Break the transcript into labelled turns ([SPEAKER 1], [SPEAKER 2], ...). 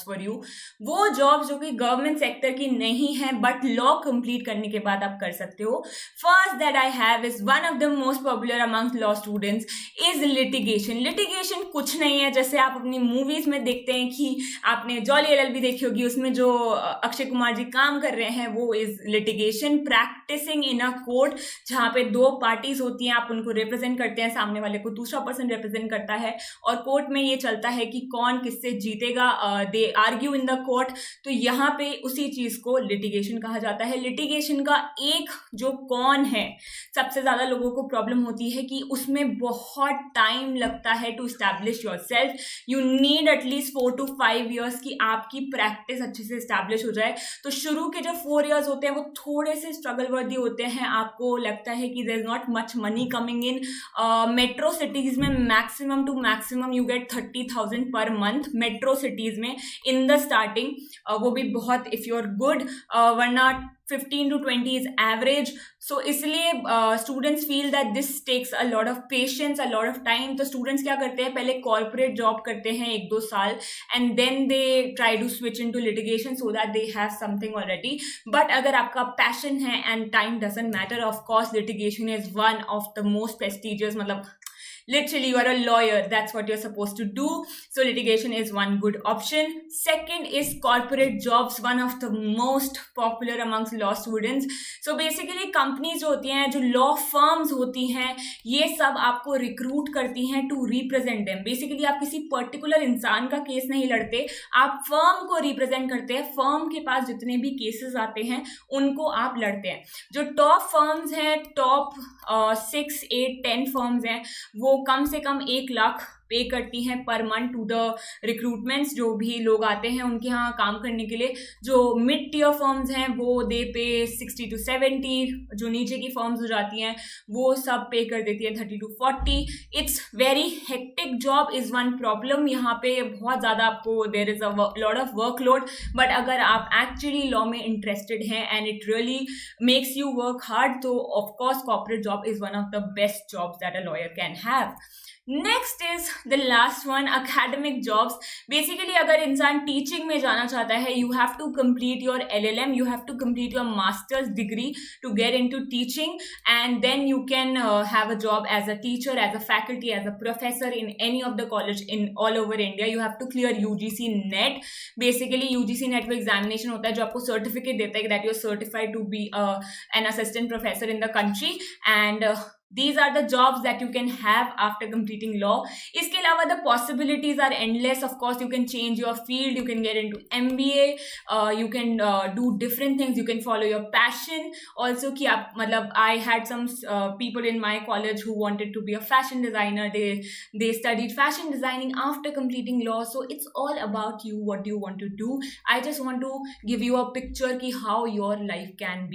[SPEAKER 1] For you, वो jobs जो कि गवर्नमेंट सेक्टर की नहीं है बट लॉ कंप्लीट करने के बाद आप कर सकते हो. First that I have is one of the most popular among law students is litigation. Litigation कुछ नहीं है, जैसे आप अपनी मूवीज में देखते हैं कि आपने जॉली एलएलबी देखी होगी, उसमें जो अक्षय कुमार जी काम कर रहे हैं वो is litigation, practicing in a court जहाँ पे दो पार्टीज होती हैं, आप उनको रिप्रेजेंट करते हैं, सामने वाले को दूसरा पर्सन रिप्रेजेंट करता है और कोर्ट में ये चलता है कि कौन किससे जीतेगा. दे आर्ग्यू इन द कोर्ट. तो यहाँ पे उसी चीज को लिटिगेशन कहा जाता है. लिटिगेशन का एक जो कौन है, सबसे ज्यादा लोगों को प्रॉब्लम होती है कि उसमें बहुत टाइम लगता है to establish yourself. You need at least 4 to 5 years की आपकी प्रैक्टिस अच्छे से एस्टैब्लिश हो जाए. तो शुरू के जो 4 years होते हैं वो थोड़े से स्ट्रगल वर्दी होते हैं. आपको लगता है कि there is not much money coming in. Metro cities में maximum to maximum you get 30,000 per month metro cities में इन द स्टार्टिंग. वो भी बहुत इफ यू आर गुड, वरना 15 to 20 is average. So इसलिए students feel that this takes a lot of patience, a lot of time. तो students क्या करते हैं, पहले corporate job करते हैं 1-2 साल and then they try to switch into litigation so that they have something already. But अगर आपका passion है and time doesn't matter, of course litigation is one of the most prestigious, मतलब literally you are a lawyer, that's what you're supposed to do. So litigation is one good option. Second is corporate jobs, one of the most popular amongst law students. So basically companies जो होती हैं, जो law firms होती हैं, ये सब आपको recruit करती हैं to represent them. Basically आप किसी पर्टिकुलर इंसान का केस नहीं लड़ते, आप फर्म को रिप्रेजेंट करते हैं. फर्म के पास जितने भी केसेस आते हैं उनको आप लड़ते हैं. जो टॉप फर्म्स हैं, टॉप 6, 8, 10 फर्म्स हैं, वो कम से कम 1 लाख पे करती हैं per month to the recruitments. जो भी लोग आते हैं उनके यहाँ काम करने के लिए. जो मिड टियर फर्म्स हैं वो दे पे 60 to 70. जो नीचे की फर्म्स हो जाती हैं वो सब पे कर देती है 30 to 40. It's very hectic job is one problem. यहाँ पे बहुत ज़्यादा आपको there is a lot of workload. But अगर आप एक्चुअली लॉ में इंटरेस्टेड हैं and it really makes you work hard, तो of course corporate job is one of the best jobs that a lawyer can have. Next is the last one, academic jobs. Basically अगर इंसान teaching में जाना चाहता है, you have to complete your LLM, you have to complete your masters degree to get into teaching and then you can have a job as a teacher, as a faculty, as a professor in any of the college in all over India. You have to clear UGC net. Basically UGC net में examination होता है जो आपको certificate देता है that you are certified to be an assistant professor in the country. And these are the jobs that you can have after completing law. इसके अलावा the possibilities are endless. Of course you can change your field, you can get into MBA, you can do different things, you can follow your passion also. कि आप मतलब I had some people in my college who wanted to be a fashion designer. They studied fashion designing after completing law. So it's all about you, what do you want to do. I just want to give you a picture कि how your life can be.